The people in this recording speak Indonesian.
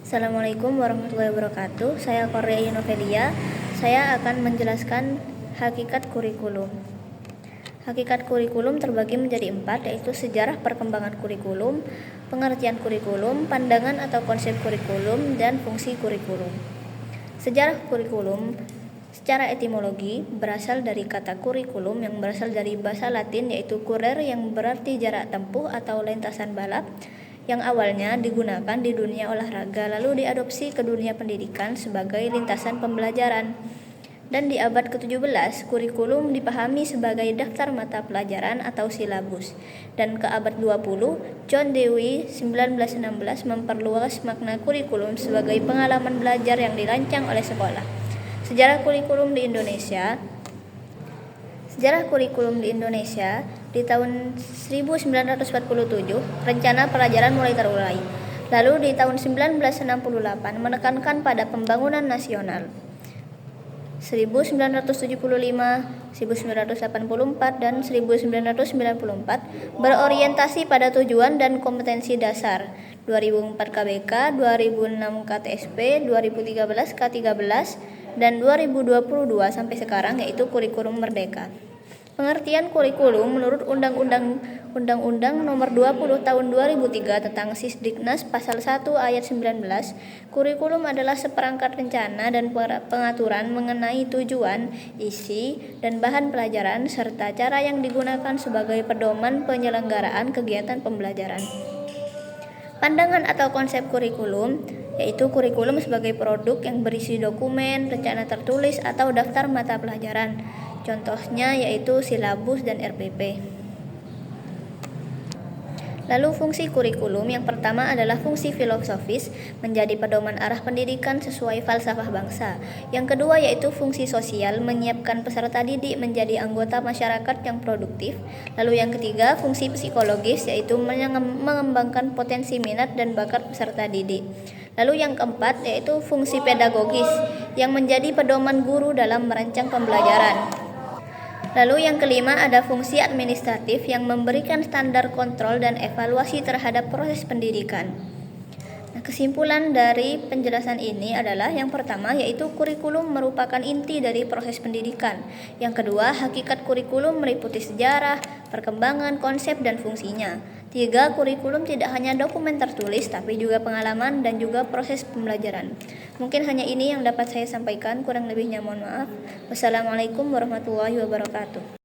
Assalamualaikum warahmatullahi wabarakatuh. Saya Korea Novelia. Saya akan menjelaskan hakikat kurikulum. Hakikat kurikulum terbagi menjadi 4, yaitu sejarah perkembangan kurikulum, pengertian kurikulum, pandangan atau konsep kurikulum, dan fungsi kurikulum. Sejarah kurikulum secara etimologi berasal dari kata kurikulum yang berasal dari bahasa Latin, yaitu kurer yang berarti jarak tempuh atau lintasan balap, yang awalnya digunakan di dunia olahraga lalu diadopsi ke dunia pendidikan sebagai lintasan pembelajaran. Dan di abad ke-17, kurikulum dipahami sebagai daftar mata pelajaran atau silabus. Dan ke abad 20, John Dewey 1916 memperluas makna kurikulum sebagai pengalaman belajar yang dirancang oleh sekolah. Sejarah kurikulum di Indonesia di tahun 1947 rencana pelajaran mulai terurai. Lalu di tahun 1968 menekankan pada pembangunan nasional. 1975, 1984, dan 1994 berorientasi pada tujuan dan kompetensi dasar. 2004 KBK, 2006 KTSP, 2013 K13, dan 2022 sampai sekarang yaitu kurikulum merdeka. Pengertian kurikulum menurut Undang-Undang Nomor 20 Tahun 2003 tentang Sisdiknas Pasal 1 Ayat 19, kurikulum adalah seperangkat rencana dan pengaturan mengenai tujuan, isi, dan bahan pelajaran serta cara yang digunakan sebagai pedoman penyelenggaraan kegiatan pembelajaran. Pandangan atau konsep kurikulum yaitu kurikulum sebagai produk yang berisi dokumen, rencana tertulis, atau daftar mata pelajaran. Contohnya yaitu silabus dan RPP. Lalu fungsi kurikulum yang pertama adalah fungsi filosofis, menjadi pedoman arah pendidikan sesuai falsafah bangsa. Yang kedua yaitu fungsi sosial, menyiapkan peserta didik menjadi anggota masyarakat yang produktif. Lalu yang ketiga fungsi psikologis, yaitu mengembangkan potensi minat dan bakat peserta didik. Lalu yang keempat yaitu fungsi pedagogis, yang menjadi pedoman guru dalam merancang pembelajaran. Lalu yang kelima ada fungsi administratif yang memberikan standar kontrol dan evaluasi terhadap proses pendidikan. Nah, kesimpulan dari penjelasan ini adalah yang pertama yaitu kurikulum merupakan inti dari proses pendidikan. Yang kedua, hakikat kurikulum meliputi sejarah, perkembangan, konsep, dan fungsinya. 3. Kurikulum tidak hanya dokumen tertulis tapi juga pengalaman dan juga proses pembelajaran. Mungkin hanya ini yang dapat saya sampaikan, kurang lebihnya mohon maaf. Wassalamualaikum warahmatullahi wabarakatuh.